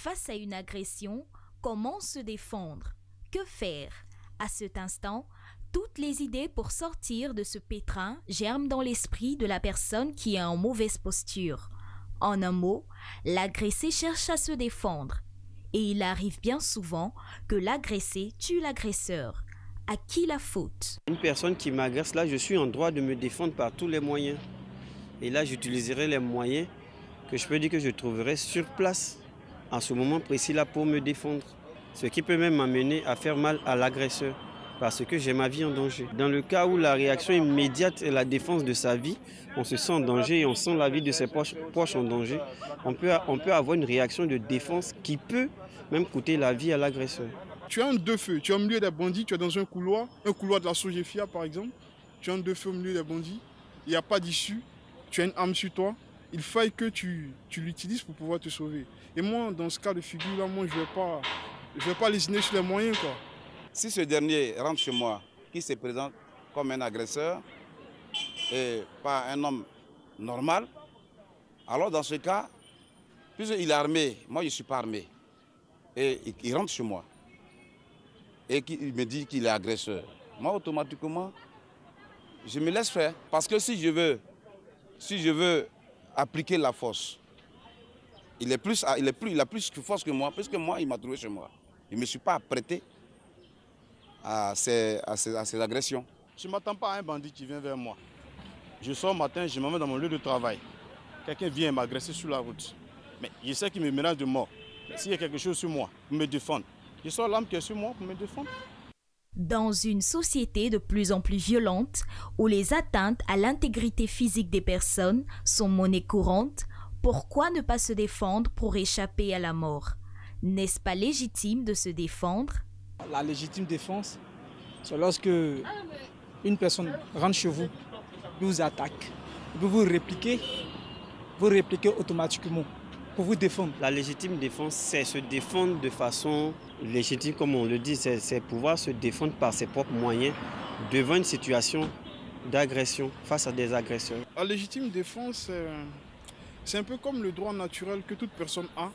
Face à une agression, comment se défendre? Que faire? À cet instant, toutes les idées pour sortir de ce pétrin germent dans l'esprit de la personne qui est en mauvaise posture. En un mot, l'agressé cherche à se défendre. Et il arrive bien souvent que l'agressé tue l'agresseur. À qui la faute? Une personne qui m'agresse, là, je suis en droit de me défendre par tous les moyens. Et là, j'utiliserai les moyens que je peux dire que je trouverai sur place, en ce moment précis là, pour me défendre. Ce qui peut même m'amener à faire mal à l'agresseur, parce que j'ai ma vie en danger. Dans le cas où la réaction immédiate est la défense de sa vie, on se sent en danger et on sent la vie de ses proches en danger, on peut avoir une réaction de défense qui peut même coûter la vie à l'agresseur. Tu as un deux feux, tu es au milieu des bandits, tu es dans un couloir de la Sogefia par exemple, tu as un deux feux au milieu des bandits, il n'y a pas d'issue, tu as une arme sur toi, il faille que tu l'utilises pour pouvoir te sauver. Et moi, dans ce cas de figure-là, moi, je ne vais pas lésiner sur les moyens, quoi. Si ce dernier rentre chez moi, qui se présente comme un agresseur et pas un homme normal, alors dans ce cas, puisqu'il est armé, moi je ne suis pas armé, et il rentre chez moi, et qu'il me dit qu'il est agresseur, moi automatiquement, je me laisse faire. Parce que si je veux appliquer la force, il a plus de force que moi, puisque moi, il m'a trouvé chez moi. Je ne me suis pas apprêté à ces agressions. Je ne m'attends pas à un bandit qui vient vers moi. Je sors le matin, je me mets dans mon lieu de travail. Quelqu'un vient m'agresser sur la route. Mais je sais qu'il me menace de mort. S'il y a quelque chose sur moi, pour me défendre, je sors l'arme qui est sur moi pour me défendre. Dans une société de plus en plus violente, où les atteintes à l'intégrité physique des personnes sont monnaie courante, pourquoi ne pas se défendre pour échapper à la mort? N'est-ce pas légitime de se défendre? La légitime défense, c'est lorsque une personne rentre chez vous, vous attaque, vous répliquez automatiquement pour vous défendre. La légitime défense, c'est se défendre de façon légitime, comme on le dit, c'est pouvoir se défendre par ses propres moyens devant une situation d'agression, face à des agresseurs. La légitime défense, c'est un peu comme le droit naturel que toute personne a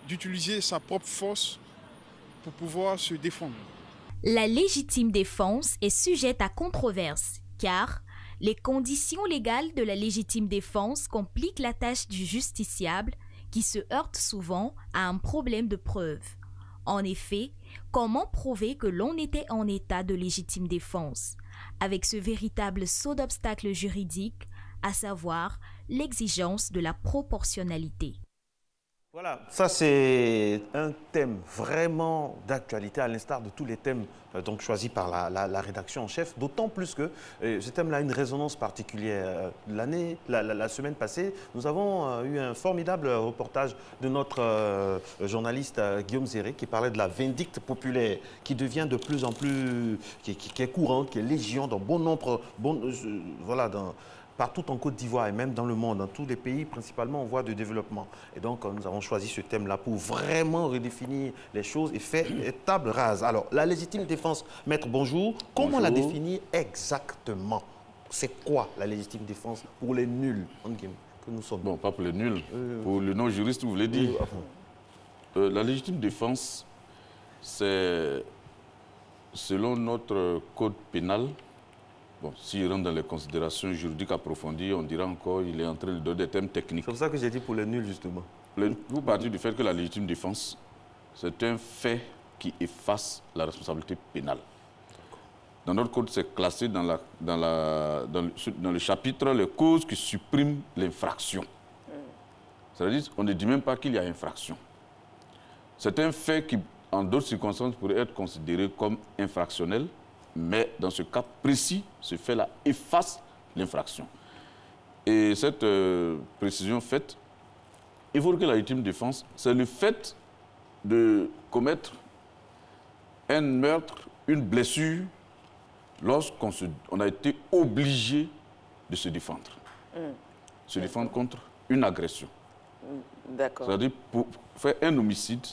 d'utiliser sa propre force pour pouvoir se défendre. La légitime défense est sujette à controverse, car les conditions légales de la légitime défense compliquent la tâche du justiciable qui se heurte souvent à un problème de preuve. En effet, comment prouver que l'on était en état de légitime défense, avec ce véritable saut d'obstacle juridique, à savoir l'exigence de la proportionnalité? Voilà, ça c'est un thème vraiment d'actualité, à l'instar de tous les thèmes donc choisis par la rédaction en chef, d'autant plus que ce thème-là a une résonance particulière. La semaine passée, nous avons eu un formidable reportage de notre journaliste Guillaume Zéré qui parlait de la vindicte populaire qui devient de plus en plus, qui est courante, qui est légion dans bon nombre, partout en Côte d'Ivoire et même dans le monde, dans tous les pays principalement en voie de développement. Et donc nous avons choisi ce thème-là pour vraiment redéfinir les choses et faire table rase. Alors, la légitime défense, maître, bonjour. Comment la définir exactement? C'est quoi la légitime défense pour les nuls que nous sommes? Bon, pas pour les nuls, pour le non-juriste, vous voulez dire. La légitime défense, c'est, selon notre code pénal, bon, s'il rentre dans les considérations juridiques approfondies, on dira encore qu'il est en train de donner des thèmes techniques. C'est pour ça que j'ai dit pour les nuls, justement. Vous partez du fait que la légitime défense, c'est un fait qui efface la responsabilité pénale. Dans notre code, c'est classé dans le chapitre les causes qui suppriment l'infraction. C'est-à-dire qu'on ne dit même pas qu'il y a infraction. C'est un fait qui, en d'autres circonstances, pourrait être considéré comme infractionnel, mais dans ce cas précis, ce fait-là efface l'infraction. Et cette précision faite, il faut que la légitime défense, c'est le fait de commettre un meurtre, une blessure, lorsqu'on a été obligé de se défendre. Se défendre contre une agression. D'accord. C'est-à-dire pour faire un homicide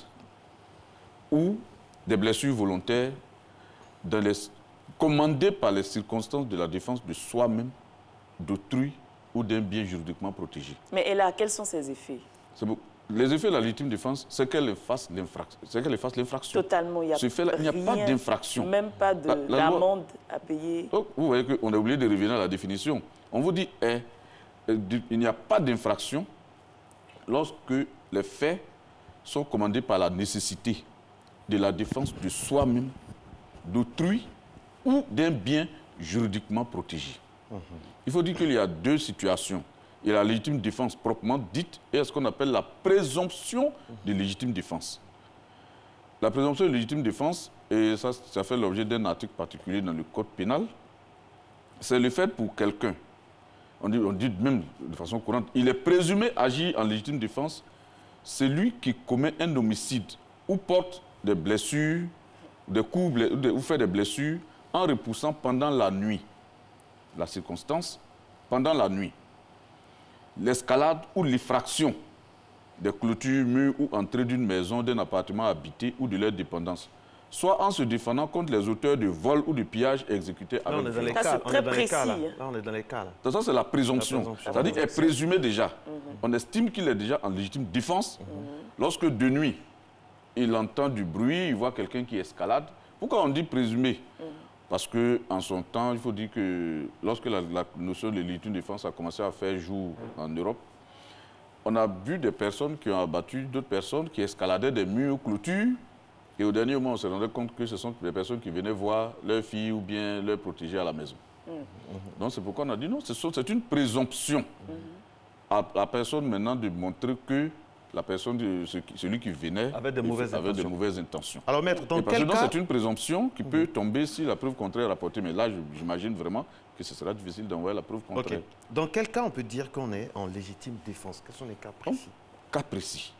ou des blessures volontaires commandées par les circonstances de la défense de soi-même, d'autrui ou d'un bien juridiquement protégé. Mais et là, quels sont ses effets? les effets de la légitime défense, c'est qu'elle efface l'infraction. Totalement, il n'y a pas d'infraction. Même pas d'amende à payer. Donc, vous voyez qu'on a oublié de revenir à la définition. On vous dit, il n'y a pas d'infraction lorsque les faits sont commandés par la nécessité de la défense de soi-même, d'autrui ou d'un bien juridiquement protégé. Il faut dire qu'il y a deux situations. Il y a la légitime défense proprement dite et ce qu'on appelle la présomption de légitime défense. La présomption de légitime défense, et ça fait l'objet d'un article particulier dans le code pénal, c'est le fait pour quelqu'un, on dit même de façon courante, il est présumé agir en légitime défense, c'est lui qui commet un homicide ou porte des blessures, des coups ou fait des blessures en repoussant pendant la nuit. La circonstance, pendant la nuit. L'escalade ou l'effraction des clôtures, murs ou entrées d'une maison, d'un appartement habité ou de leur dépendance, soit en se défendant contre les auteurs de vol ou de pillage exécutés avec violence. C'est très précis. Là, on est dans les cas. Là. Ça, c'est la présomption. C'est-à-dire qu'elle est présumée déjà. On estime qu'il est déjà en légitime défense. Lorsque de nuit, il entend du bruit, il voit quelqu'un qui escalade. Pourquoi on dit présumé? Parce qu'en son temps, il faut dire que lorsque la notion de légitime défense a commencé à faire jour en Europe, on a vu des personnes qui ont abattu d'autres personnes qui escaladaient des murs ou clôtures. Et au dernier moment, on se rendait compte que ce sont des personnes qui venaient voir leur fille ou bien leur protéger à la maison. Donc c'est pourquoi on a dit non, c'est une présomption à la personne maintenant de montrer que la personne, celui qui venait avait de mauvaises intentions. Alors maître, dans quel cas... c'est une présomption qui peut tomber si la preuve contraire est rapportée. Mais là, j'imagine vraiment que ce sera difficile d'envoyer la preuve contraire. Dans quel cas on peut dire qu'on est en légitime défense? Quels sont les cas précis? Cas précis.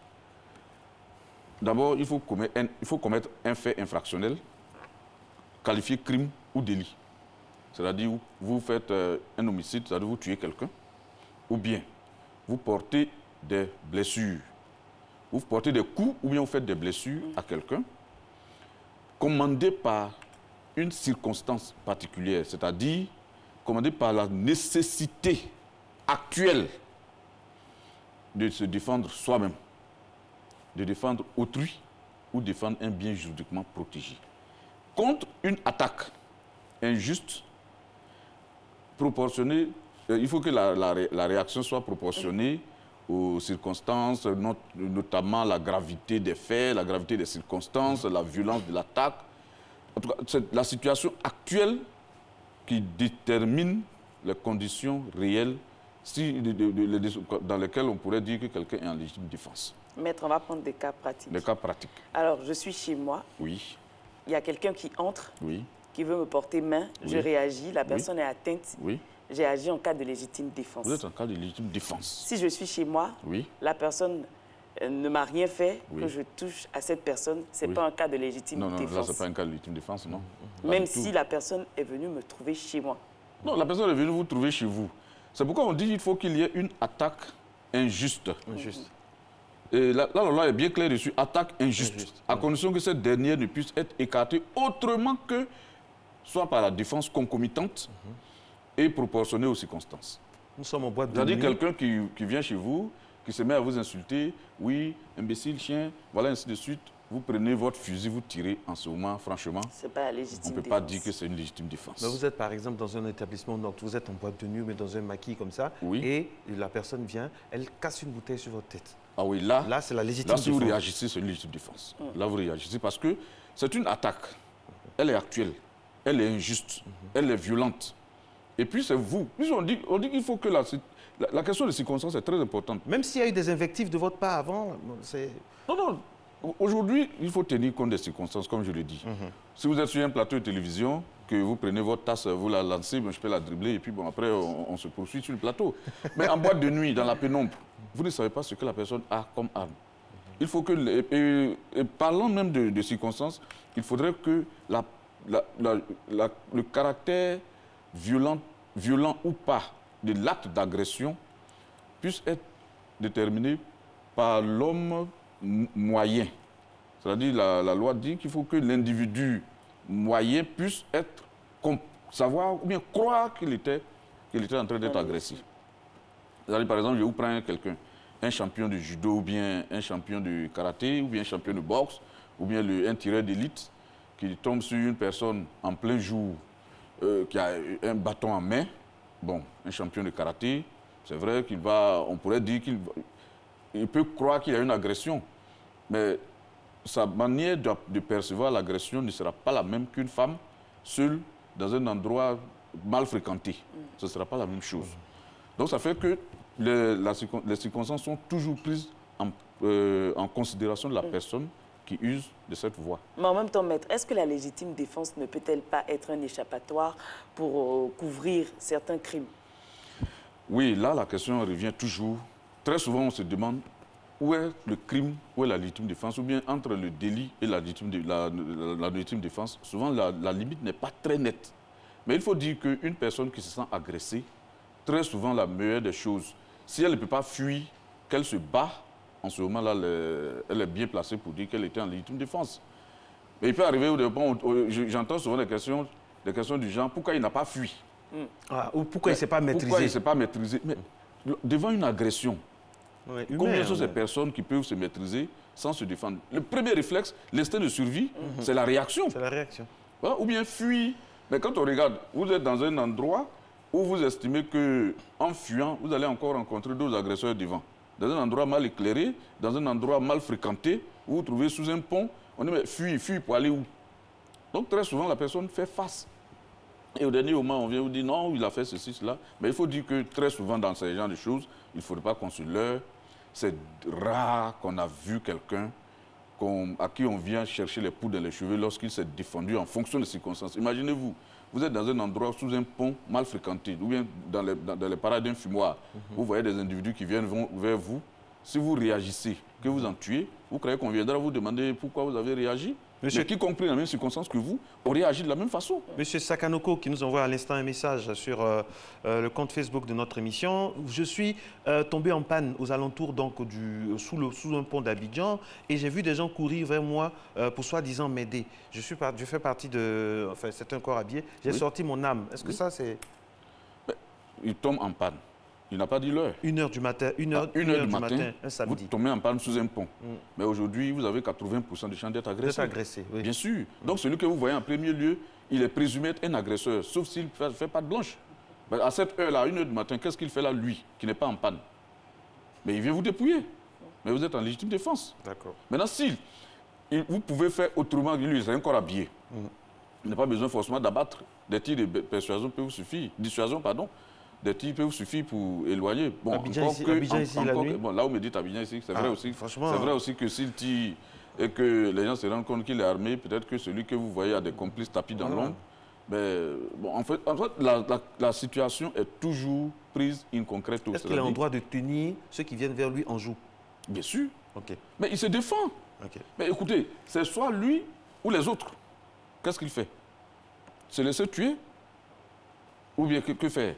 D'abord, il faut commettre un fait infractionnel qualifié crime ou délit. C'est-à-dire vous faites un homicide, c'est-à-dire vous tuez quelqu'un, ou bien vous portez des blessures. Vous portez des coups ou bien vous faites des blessures à quelqu'un, commandé par une circonstance particulière, c'est-à-dire commandé par la nécessité actuelle de se défendre soi-même, de défendre autrui ou défendre un bien juridiquement protégé. Contre une attaque injuste, proportionnée, il faut que la réaction soit proportionnée aux circonstances, notamment la gravité des faits, la gravité des circonstances, la violence de l'attaque. En tout cas, c'est la situation actuelle qui détermine les conditions réelles dans lesquelles on pourrait dire que quelqu'un est en légitime défense. Maître, on va prendre des cas pratiques. Des cas pratiques. Alors, je suis chez moi. Oui. Il y a quelqu'un qui entre, oui, qui veut me porter main. Oui. Je réagis, la personne est atteinte. Oui. J'ai agi en cas de légitime défense. Vous êtes en cas de légitime défense. Si je suis chez moi, oui, la personne ne m'a rien fait, que je touche à cette personne, ce n'est pas un cas de légitime défense. Non, là, ce n'est pas un cas de légitime défense, non. Même si la personne est venue me trouver chez moi. Non, la personne est venue vous trouver chez vous. C'est pourquoi on dit qu'il faut qu'il y ait une attaque injuste. Et là, la loi est bien claire dessus, attaque injuste. À condition que cette dernière ne puisse être écartée autrement que soit par la défense concomitante et proportionnée aux circonstances. Nous sommes en boîte de nuit. C'est-à-dire quelqu'un qui vient chez vous, qui se met à vous insulter, oui, imbécile, chien, voilà, ainsi de suite. Vous prenez votre fusil, vous tirez en ce moment, franchement, c'est pas la légitime on ne peut pas dire que c'est une légitime défense. Mais vous êtes par exemple dans un établissement, donc vous êtes en boîte de nuit, mais dans un maquis comme ça, et la personne vient, elle casse une bouteille sur votre tête. Ah oui, là c'est la légitime défense. Là, si vous réagissez, c'est une légitime défense. Là, vous réagissez parce que c'est une attaque. Elle est actuelle, elle est injuste, elle est violente. Et puis, c'est vous. Puis on dit qu'il faut que la question des circonstances est très importante. Même s'il y a eu des invectives de votre part avant, c'est... Non. Aujourd'hui, il faut tenir compte des circonstances, comme je l'ai dit. Si vous êtes sur un plateau de télévision, que vous prenez votre tasse, vous la lancez, je peux la dribbler, et puis bon, après, on se poursuit sur le plateau. Mais en boîte de nuit, dans la pénombre, vous ne savez pas ce que la personne a comme arme. Il faut que, et parlant même de circonstances, il faudrait que le caractère violent ou pas de l'acte d'agression puisse être déterminé par l'homme moyen. C'est-à-dire la loi dit qu'il faut que l'individu moyen puisse savoir ou bien croire qu'il était en train d'être agressif. C'est-à-dire, par exemple, je vous prends quelqu'un. un champion de judo, ou bien un champion de karaté, ou bien un champion de boxe, ou bien un tireur d'élite qui tombe sur une personne en plein jour qui a un bâton en main, bon, un champion de karaté, c'est vrai qu'il va, on pourrait dire qu'il peut croire qu'il y a une agression, mais sa manière de percevoir l'agression ne sera pas la même qu'une femme seule dans un endroit mal fréquenté. Ce ne sera pas la même chose. Donc ça fait que les circonstances sont toujours prises en considération de la personne qui use de cette voie. Mais en même temps, maître, est-ce que la légitime défense ne peut-elle pas être un échappatoire pour couvrir certains crimes? Oui, là, la question revient toujours. Très souvent, on se demande où est le crime, où est la légitime défense, ou bien entre le délit et la légitime défense. Souvent, la limite n'est pas très nette. Mais il faut dire qu'une personne qui se sent agressée, très souvent, la meilleure des choses, si elle ne peut pas fuir, qu'elle se bat, en ce moment-là, elle est bien placée pour dire qu'elle était en légitime défense. Mais il peut arriver au départ, j'entends souvent des questions du genre, pourquoi il n'a pas fui? Ou pourquoi il ne s'est pas maîtrisé? Pourquoi il ne s'est pas maîtrisé? Mais devant une agression, combien sont ces personnes qui peuvent se maîtriser sans se défendre? Le premier réflexe, l'instinct de survie, c'est la réaction. C'est la réaction. Ou bien fuir. Mais quand on regarde, vous êtes dans un endroit où vous estimez qu'en fuyant, vous allez encore rencontrer d'autres agresseurs devant. Dans un endroit mal éclairé, dans un endroit mal fréquenté, où vous vous trouvez sous un pont, on dit mais fuis pour aller où? Donc très souvent, la personne fait face. Et au dernier moment, on vient vous dire non, il a fait ceci, cela. Mais il faut dire que très souvent, dans ce genre de choses, il ne faudrait pas qu'on se leurre. C'est rare qu'on a vu quelqu'un à qui on vient chercher les poudres dans les cheveux lorsqu'il s'est défendu en fonction des circonstances. Imaginez-vous, vous êtes dans un endroit sous un pont mal fréquenté, ou bien dans les parades d'un fumoir. Vous voyez des individus qui viennent vers vous. Si vous réagissez, que vous en tuez, vous croyez qu'on viendra vous demander pourquoi vous avez réagi? Monsieur, mais qui compris dans la même circonstance que vous, aurait agi de la même façon. Monsieur Sakanoko, qui nous envoie à l'instant un message sur le compte Facebook de notre émission. Je suis tombé en panne aux alentours, donc, sous un pont d'Abidjan, et j'ai vu des gens courir vers moi pour soi-disant m'aider. Je fais partie de... Enfin, c'est un corps habillé. J'ai sorti mon âme. Est-ce que ça, c'est... Il tombe en panne. Il n'a pas dit l'heure. 1h du matin, 1h du matin, un samedi. Vous tombez en panne sous un pont. Mais aujourd'hui, vous avez 80% de chances d'être agressé. Oui. Bien sûr. Donc celui que vous voyez en premier lieu, il est présumé être un agresseur, sauf s'il ne fait pas de blanche. Mais à cette heure-là, 1h du matin, qu'est-ce qu'il fait là, lui, qui n'est pas en panne? Mais il vient vous dépouiller. Mais vous êtes en légitime défense. D'accord. Maintenant, si vous pouvez faire autrement que lui, c'est encore habillé. Il n'a pas besoin forcément d'abattre. Des tirs de persuasion peuvent vous suffire. Dissuasion, pardon. Des tirs peuvent suffire pour éloigner. Bon, Abidjan ici, la nuit. Bon, là où me dit Abidjan ici, c'est vrai aussi. Franchement, c'est vrai aussi que s'il tire et que les gens se rendent compte qu'il est armé, peut-être que celui que vous voyez a des complices tapis dans l'ombre. Mais bon, en fait la situation est toujours prise in concreto. Est-ce qu'il a le droit de tenir ceux qui viennent vers lui en joue? Bien sûr. Okay. Mais il se défend. Okay. Mais écoutez, c'est soit lui ou les autres. Qu'est-ce qu'il fait? Se laisser tuer? Ou bien que faire?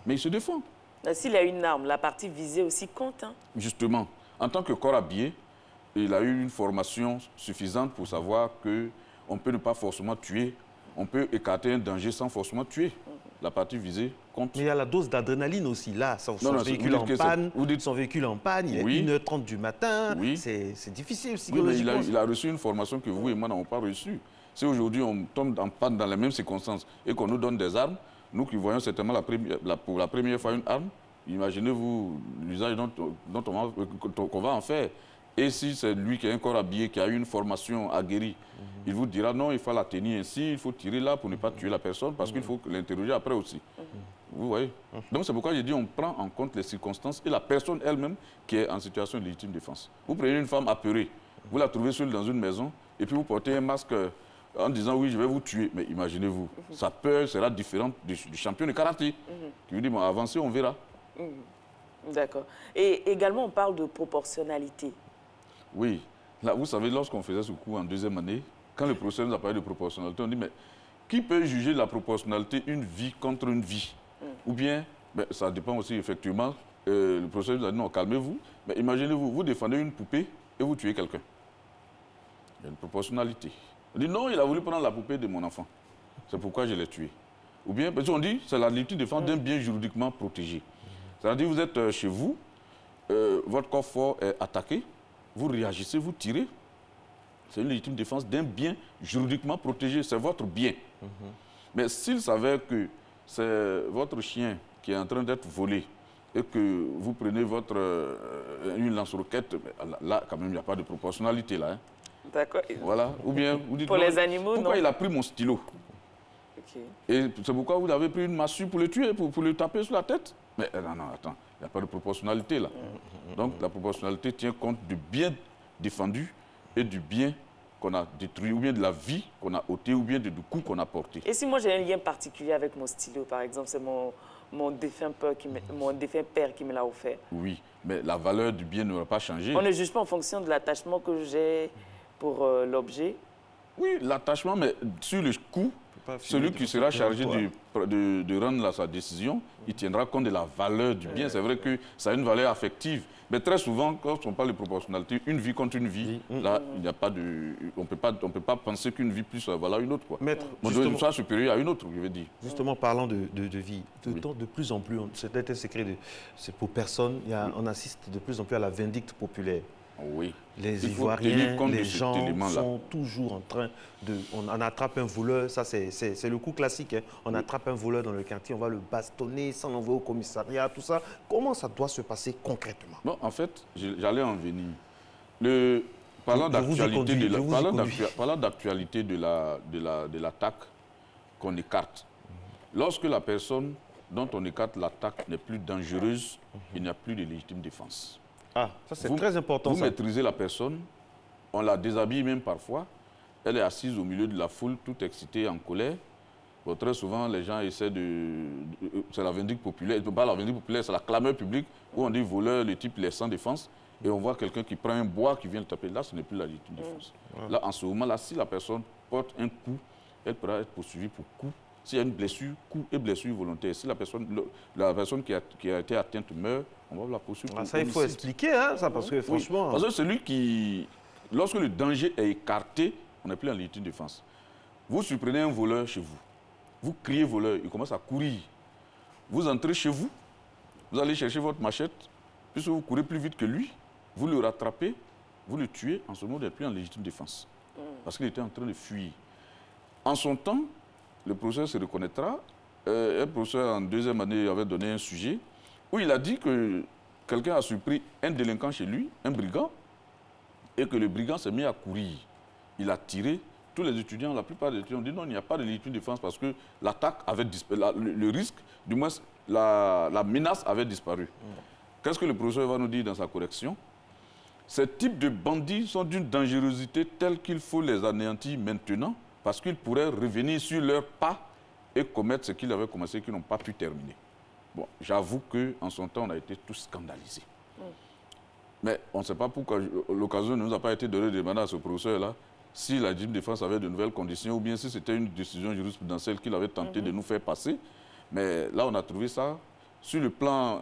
Mais il se défend. S'il a une arme, la partie visée aussi compte. Hein? Justement, en tant que corps habillé, il a eu une formation suffisante pour savoir qu'on peut ne pas forcément tuer, on peut écarter un danger sans forcément tuer. La partie visée compte. Mais il y a la dose d'adrénaline aussi, là. Son véhicule en panne, vous dites son véhicule en panne, il est 1h30 du matin, c'est difficile psychologiquement. Oui, mais il a reçu une formation que vous et moi n'avons pas reçue. Si aujourd'hui on tombe en panne dans les mêmes circonstances et qu'on nous donne des armes, nous qui voyons certainement pour la première fois une arme, imaginez-vous l'usage qu'on va en faire. Et si c'est lui qui est un corps habillé, qui a eu une formation aguerrie, il vous dira non, il faut la tenir ainsi, il faut tirer là pour ne pas tuer la personne, parce qu'il faut l'interroger après aussi. Vous voyez? Donc c'est pourquoi j'ai dit on prend en compte les circonstances et la personne elle-même qui est en situation de légitime défense. Vous prenez une femme apeurée, vous la trouvez seule dans une maison, et puis vous portez un masque en disant oui, je vais vous tuer. Mais imaginez-vous, sa peur sera différente du champion de karaté qui lui dit bon, avancez, on verra. D'accord. Et également, on parle de proportionnalité. Oui. Là, vous savez, lorsqu'on faisait ce cours en deuxième année, quand le professeur nous a parlé de proportionnalité, on dit mais qui peut juger la proportionnalité une vie contre une vie? Ou bien, ben, ça dépend aussi effectivement, le professeur nous a dit non, calmez-vous, mais imaginez-vous, vous défendez une poupée et vous tuez quelqu'un. Il y a une proportionnalité. On dit non, il a voulu prendre la poupée de mon enfant. C'est pourquoi je l'ai tué. Ou bien, parce qu'on dit, c'est la légitime défense d'un bien juridiquement protégé. C'est-à-dire, vous êtes chez vous, votre corps fort est attaqué, vous réagissez, vous tirez. C'est une légitime défense d'un bien juridiquement protégé, c'est votre bien. Mais s'il s'avère que c'est votre chien qui est en train d'être volé et que vous prenez une lance-roquette, là, quand même, il n'y a pas de proportionnalité, là. Hein. D'accord. Voilà. Ou bien, vous dites, pour les animaux, pourquoi non. il a pris mon stylo? Et c'est pourquoi vous avez pris une massue pour le tuer, pour le taper sur la tête? Mais non, attends, il n'y a pas de proportionnalité, là. Donc, la proportionnalité tient compte du bien défendu et du bien qu'on a détruit, ou bien de la vie qu'on a ôtée, ou bien du coup qu'on a porté. Et si moi j'ai un lien particulier avec mon stylo, par exemple, c'est mon défunt père qui me l'a offert? Oui, mais la valeur du bien n'aura pas changé. On ne juge pas en fonction de l'attachement que j'ai pour l'objet? Oui, l'attachement, mais sur le coup, celui qui sera chargé de rendre sa décision, il tiendra compte de la valeur du bien. C'est vrai que ça a une valeur affective. Mais très souvent, quand on parle de proportionnalité, une vie contre une vie, là, il n'y a pas de... On ne peut pas penser qu'une vie puisse valoir une autre. Quoi. Maître, on doit soit supérieur à une autre, je veux dire. Justement, parlant de vie, de plus en plus, c'est un secret, c'est pour personne, on assiste de plus en plus à la vindicte populaire. Oui. Les Ivoiriens, les gens sont toujours en train de... On attrape un voleur, ça c'est le coup classique. Hein. On attrape un voleur dans le quartier, on va le bastonner sans l'envoyer au commissariat, tout ça. Comment ça doit se passer concrètement? Bon, en fait, j'allais en venir. Parlant d'actualité de l'attaque qu'on écarte, lorsque la personne dont on écarte l'attaque n'est plus dangereuse, il n'y a plus de légitime défense. Ah, ça c'est très important. Vous maîtrisez la personne, on la déshabille même parfois, elle est assise au milieu de la foule, toute excitée, en colère. Bon, très souvent, les gens essaient c'est la vindicte populaire, pas la vindicte populaire, c'est la clameur publique, où on dit voleur, le type il est sans défense, et on voit quelqu'un qui prend un bois, qui vient le taper. Là, ce n'est plus la légitime défense. Là, en ce moment-là, si la personne porte un coup, elle pourra être poursuivie pour coup. S'il y a une blessure, coup et blessure volontaire. Si la personne qui a été atteinte meurt, on va la poursuivre. Ça, il faut expliquer, hein, ça, parce que franchement... Parce que celui qui... Lorsque le danger est écarté, on n'est plus en légitime défense. Vous surprenez un voleur chez vous. Vous criez voleur, il commence à courir. Vous entrez chez vous, vous allez chercher votre machette, puisque vous courez plus vite que lui, vous le rattrapez, vous le tuez, en ce moment, vous n'êtes plus en légitime défense. Parce qu'il était en train de fuir. En son temps, le professeur se reconnaîtra. Un professeur en deuxième année avait donné un sujet où il a dit que quelqu'un a surpris un délinquant chez lui, un brigand, et que le brigand s'est mis à courir. Il a tiré. Tous les étudiants, la plupart des étudiants ont dit non, il n'y a pas de légitime défense parce que l'attaque avait disparu, le risque, du moins la menace avait disparu. Qu'est-ce que le professeur va nous dire dans sa correction? Ces types de bandits sont d'une dangerosité telle qu'il faut les anéantir maintenant parce qu'ils pourraient revenir sur leurs pas et commettre ce qu'ils avaient commencé et qu'ils n'ont pas pu terminer. Bon, j'avoue qu'en son temps, on a été tous scandalisés. Mais on ne sait pas pourquoi l'occasion ne nous a pas été donnée de demander à ce professeur-là si la légitime défense avait de nouvelles conditions ou bien si c'était une décision jurisprudentielle qu'il avait tenté de nous faire passer. Mais là, on a trouvé ça, sur le plan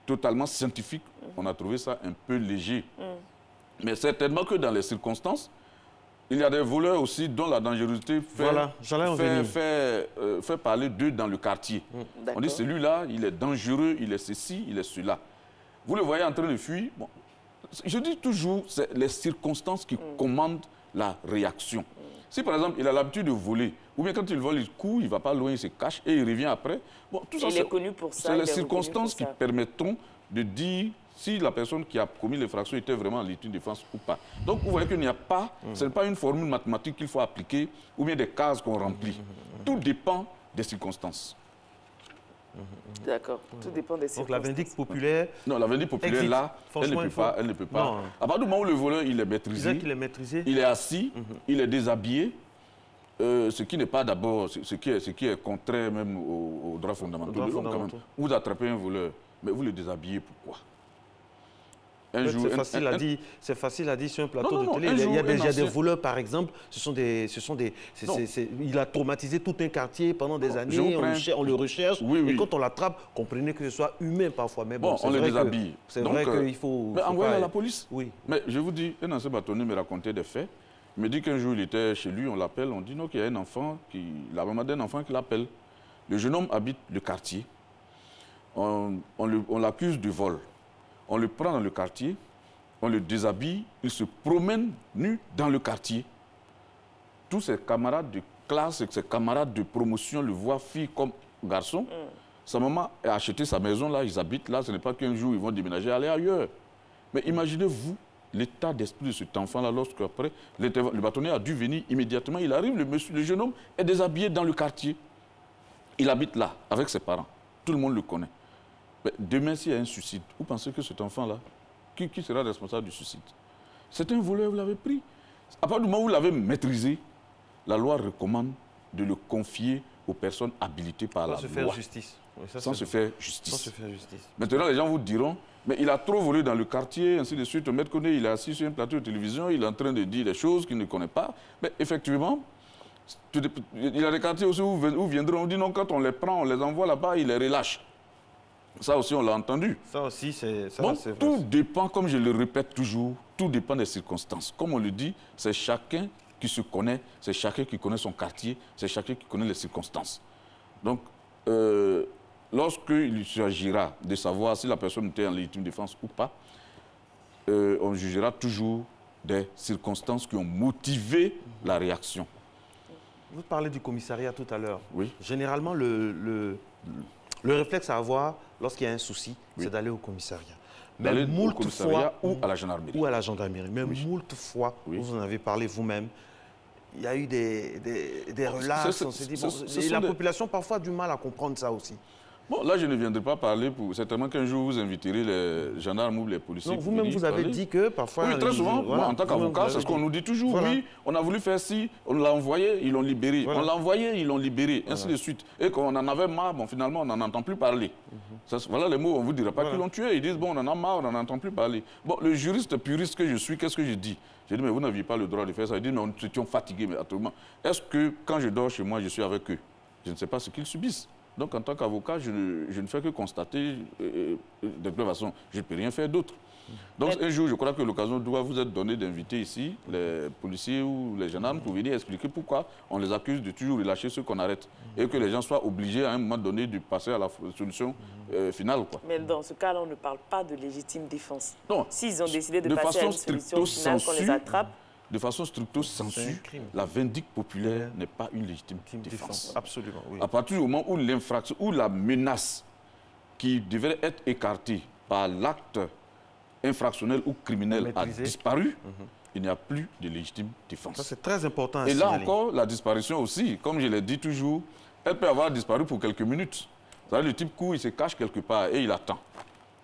totalement scientifique, on a trouvé ça un peu léger. Mais certainement que dans les circonstances, il y a des voleurs aussi dont la dangerosité fait parler d'eux dans le quartier. On dit celui-là, il est dangereux, il est ceci, il est cela. Vous le voyez en train de fuir. Bon, je dis toujours, c'est les circonstances qui commandent la réaction. Si par exemple, il a l'habitude de voler, ou bien quand il vole, il court, il ne va pas loin, il se cache et il revient après. Bon, tout ça, il est connu pour ça. C'est les circonstances qui permettront de dire si la personne qui a commis l'infraction était vraiment en légitime défense ou pas. Donc vous voyez qu'il n'y a pas, ce n'est pas une formule mathématique qu'il faut appliquer ou bien des cases qu'on remplit. Tout dépend des circonstances. D'accord, tout dépend des circonstances. Donc la vindicte populaire... Non, la vindicte populaire, existe. Là, elle ne peut pas. Non. À partir du moment où le voleur, il est maîtrisé, il est assis, il est déshabillé, ce qui n'est pas d'abord, ce qui est contraire même aux droits fondamentaux de l'homme quand même. Vous attrapez un voleur, mais vous le déshabillez, pourquoi? C'est facile à dire sur un plateau de télé. Il y a des voleurs, par exemple. Il a traumatisé tout un quartier pendant des années. On le recherche. Et quand on l'attrape, comprenez que ce soit humain parfois. Mais bon, on le déshabille. C'est vrai qu'il faut... Mais envoyer à la police. Oui. Mais je vous dis, un ancien bâtonnier me racontait des faits. Il me dit qu'un jour, il était chez lui, on l'appelle. On dit non, qu'il y a un enfant, la maman d'un enfant qui l'appelle. Le jeune homme habite le quartier. On l'accuse de vol. on le prend dans le quartier, on le déshabille, il se promène nu dans le quartier. Tous ses camarades de classe et ses camarades de promotion le voient fille comme garçon. Sa maman a acheté sa maison là, ils habitent là, ce n'est pas qu'un jour ils vont déménager, aller ailleurs. Mais imaginez-vous l'état d'esprit de cet enfant-là lorsque après le bâtonnier a dû venir immédiatement. Il arrive, le jeune homme est déshabillé dans le quartier. Il habite là avec ses parents. Tout le monde le connaît. Mais demain, s'il y a un suicide, vous pensez que cet enfant-là, qui sera responsable du suicide? C'est un voleur, vous l'avez pris. À partir du moment où vous l'avez maîtrisé, la loi recommande de le confier aux personnes habilitées par la loi. Sans se faire justice. Oui, sans se faire justice. Sans se faire justice. Maintenant, les gens vous diront, mais il a trop volé dans le quartier, ainsi de suite. Le maître connaît, il est assis sur un plateau de télévision, il est en train de dire des choses qu'il ne connaît pas. Mais effectivement, il y a des quartiers aussi où viendront, on dit non, quand on les prend, on les envoie là-bas, ils les relâchent. Ça aussi, on l'a entendu. Ça aussi, c'est bon, vrai. Tout dépend, comme je le répète toujours, tout dépend des circonstances. Comme on le dit, c'est chacun qui se connaît, c'est chacun qui connaît son quartier, c'est chacun qui connaît les circonstances. Donc, lorsqu'il s'agira de savoir si la personne était en légitime défense ou pas, on jugera toujours des circonstances qui ont motivé la réaction. Vous parlez du commissariat tout à l'heure. Oui. Généralement, le réflexe à avoir lorsqu'il y a un souci, oui, c'est d'aller au commissariat. D'aller au commissariat ou à la gendarmerie. Ou à la gendarmerie. Même oui, moult fois, oui, vous en avez parlé vous-même, il y a eu des relations. On s'est dit, bon, et la population parfois a du mal à comprendre ça aussi. Bon, là, je ne viendrai pas parler pour... Certainement qu'un jour, vous inviterez les gendarmes ou les policiers. Non, vous-même, vous avez dit que parfois... Oui, très souvent, voilà, moi, en tant qu'avocat, c'est ce qu'on nous dit toujours. Voilà. Oui, on a voulu faire ci, on l'a envoyé, ils l'ont libéré. Voilà. On l'a envoyé, ils l'ont libéré, ainsi de suite. Et qu'on en avait marre, bon, finalement, on n'en entend plus parler. Ça, voilà les mots, on ne vous dira pas qu'ils l'ont tué. Ils disent, bon, on en a marre, on n'en entend plus parler. Bon, le juriste puriste que je suis, qu'est-ce que je dis? J'ai dit, mais vous n'aviez pas le droit de faire ça. Ils disent, mais nous étions fatigués, mais actuellement. Est-ce que quand je dors chez moi, je suis avec eux? Je ne sais pas ce qu'ils subissent. Donc, en tant qu'avocat, je ne fais que constater, de toute façon, je ne peux rien faire d'autre. Donc, un jour, je crois que l'occasion doit vous être donnée d'inviter ici les policiers ou les gendarmes pour venir expliquer pourquoi on les accuse de toujours relâcher ceux qu'on arrête. Et que les gens soient obligés, à un moment donné, de passer à la solution finale, quoi. Mais dans ce cas-là, on ne parle pas de légitime défense. Non. S'ils ont décidé de passer à une solution finale, qu'on les attrape. De façon stricto sensu, la vindicte populaire n'est pas une légitime défense. Absolument, oui. À partir du moment où l'infraction, ou la menace qui devrait être écartée par l'acte infractionnel ou criminel a disparu, il n'y a plus de légitime défense. Ça, c'est très important à Et signaler. là encore, la disparition aussi, comme je l'ai dit toujours, elle peut avoir disparu pour quelques minutes. C'est-à-dire le type court, il se cache quelque part et il attend.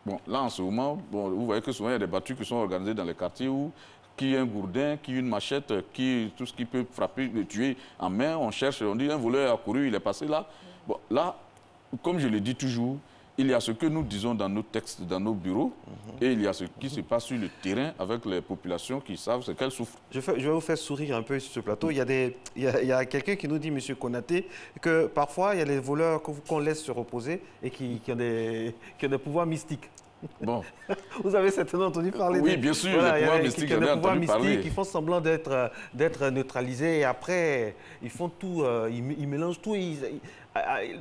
Bon, là, en ce moment, bon, vous voyez que souvent, il y a des battues qui sont organisées dans les quartiers où qui un gourdin, qui une machette, qui tout ce qui peut frapper, le tuer en main. On cherche, on dit un voleur a couru, il est passé là. Bon, là, comme je le dis toujours, il y a ce que nous disons dans nos textes, dans nos bureaux, et il y a ce qui se passe sur le terrain avec les populations qui savent ce qu'elles souffrent. Je vais vous faire sourire un peu sur ce plateau. Il y a quelqu'un qui nous dit, M. Konaté, que parfois, il y a les voleurs qu'on laisse se reposer et qui ont des pouvoirs mystiques. Bon. Vous avez certainement entendu parler oui, bien sûr, voilà, les pouvoirs mystiques, j'en ai entendu parler. Qui font semblant d'être neutralisés et après, ils font tout, ils mélangent tout.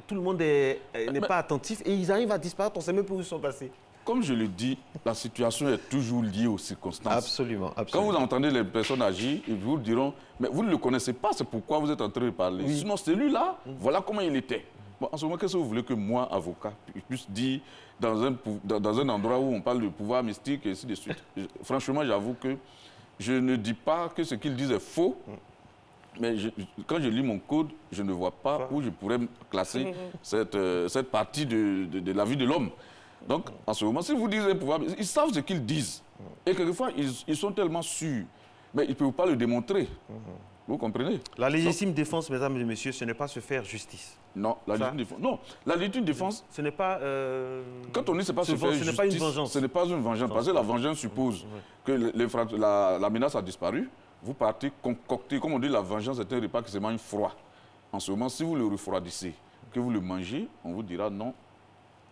Tout le monde n'est pas attentif et ils arrivent à disparaître, on ne sait même plus où ils sont passés. Comme je le dis, la situation est toujours liée aux circonstances. Absolument, absolument. Quand vous entendez les personnes agir, ils vous diront, mais vous ne le connaissez pas, c'est pourquoi vous êtes en train de parler. Oui. Sinon, celui-là, voilà comment il était. Bon, en ce moment, qu'est-ce que vous voulez que moi, avocat, puisse dire dans un endroit où on parle de pouvoir mystique et ainsi de suite? Franchement, j'avoue que je ne dis pas que ce qu'ils disent est faux, mais quand je lis mon code, je ne vois pas où je pourrais classer cette partie de la vie de l'homme. Donc, en ce moment, si vous dites pouvoir, ils savent ce qu'ils disent. Et quelquefois, ils sont tellement sûrs, mais ils ne peuvent pas le démontrer. Vous comprenez? La légitime défense, mesdames et messieurs, ce n'est pas se faire justice. Non, la légitime défense. Non, la légitime défense. Ce n'est pas. Quand on dit c'est pas se faire justice, ce n'est pas une vengeance. Ce n'est pas une vengeance. Parce que la vengeance suppose que la menace a disparu. Vous partez concocter, comme on dit, la vengeance est un repas qui se mange froid. En ce moment, si vous le refroidissez, que vous le mangez, on vous dira non,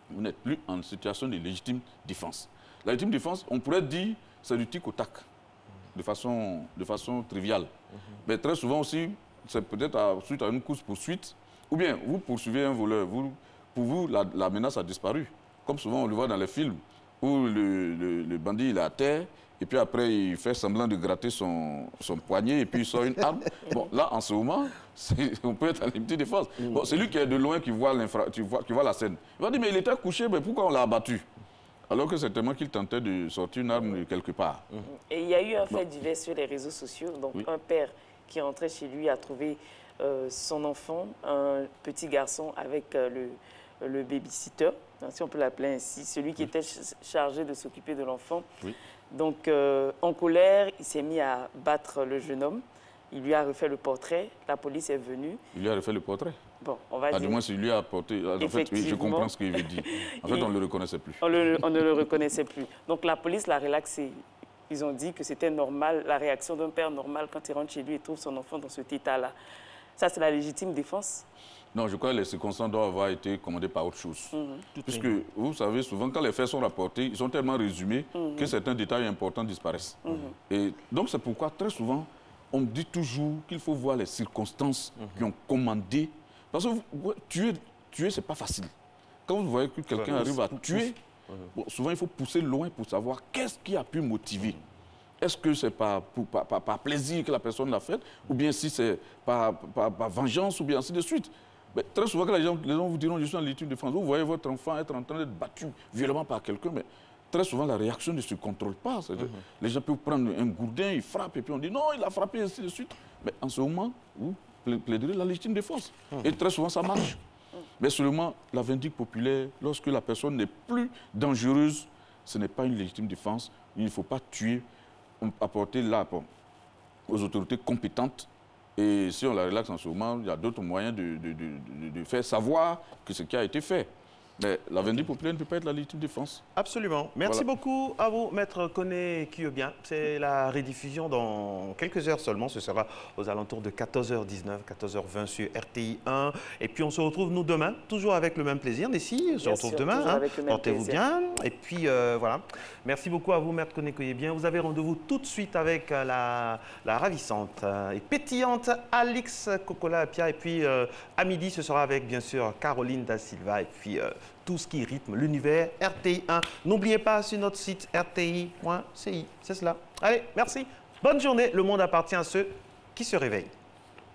vous n'êtes plus en situation de légitime défense. La légitime défense, on pourrait dire, c'est du tic au tac, de façon triviale. Mais très souvent aussi, c'est peut-être suite à une course-poursuite, ou bien vous poursuivez un voleur, pour vous, la menace a disparu. Comme souvent on le voit dans les films, où le bandit il est à terre, et puis après il fait semblant de gratter son poignet, et puis il sort une arme. Bon, là, en ce moment, on peut être à légitime défense. Bon, celui qui est de loin qui voit la scène, il va dire, mais il était couché, mais pourquoi on l'a abattu? Alors que c'est tellement qu'il tentait de sortir une arme de quelque part. Et il y a eu un fait divers sur les réseaux sociaux. Donc, un père qui rentrait chez lui a trouvé son enfant, un petit garçon avec le babysitter, si on peut l'appeler ainsi, celui qui était chargé de s'occuper de l'enfant. Donc, en colère, il s'est mis à battre le jeune homme. Il lui a refait le portrait. La police est venue. Il lui a refait le portrait? Bon, on va dire... Du moins, il lui a apporté... En fait, oui, je comprends ce qu'il veut dire. En fait, on ne le reconnaissait plus. On ne le reconnaissait plus. Donc, la police l'a relaxé. Ils ont dit que c'était normal, la réaction d'un père normal quand il rentre chez lui et trouve son enfant dans cet état-là. Ça, c'est la légitime défense? Non, je crois que les circonstances doivent avoir été commandées par autre chose. Puisque, vous savez, souvent, quand les faits sont rapportés, ils sont tellement résumés que certains détails importants disparaissent. Et donc, c'est pourquoi, très souvent, on dit toujours qu'il faut voir les circonstances qui ont commandé. Parce que tuer, ce n'est pas facile. Quand vous voyez que quelqu'un arrive à tuer, bon, souvent, il faut pousser loin pour savoir qu'est-ce qui a pu motiver. Est-ce que c'est par plaisir que la personne l'a fait, ou bien si c'est par vengeance, ou bien ainsi de suite. Mais très souvent, quand les gens vous diront, je suis en légitime défense, vous voyez votre enfant être en train d'être battu violemment par quelqu'un, mais très souvent, la réaction ne se contrôle pas. Les gens peuvent prendre un gourdin, ils frappent, et puis on dit non, il a frappé, ainsi de suite. Mais en ce moment, vous plaiderez la légitime défense. Et très souvent, ça marche. Mais seulement, la vindicte populaire, lorsque la personne n'est plus dangereuse, ce n'est pas une légitime défense. Il ne faut pas tuer, apporter là aux autorités compétentes. Et si on la relaxe en ce moment, il y a d'autres moyens de faire savoir que ce qui a été fait. Mais la vindicte populaire ne peut pas être la légitime défense. Absolument. Merci beaucoup à vous, Maître Koné Kyobien. C'est la rediffusion dans quelques heures seulement. Ce sera aux alentours de 14h19, 14h20 sur RTI 1. Et puis on se retrouve nous demain, toujours avec le même plaisir. D'ici, on se retrouve demain. Portez-vous bien. Et puis voilà. Merci beaucoup à vous, Maître Koné Kyobien. Vous avez rendez-vous tout de suite avec la ravissante et pétillante Alix Kokola-Apia. Et puis à midi, ce sera avec, bien sûr, Caroline Da Silva. Et puis tout ce qui rythme l'univers RTI 1. N'oubliez pas sur notre site rti.ci. C'est cela. Allez, merci. Bonne journée. Le monde appartient à ceux qui se réveillent.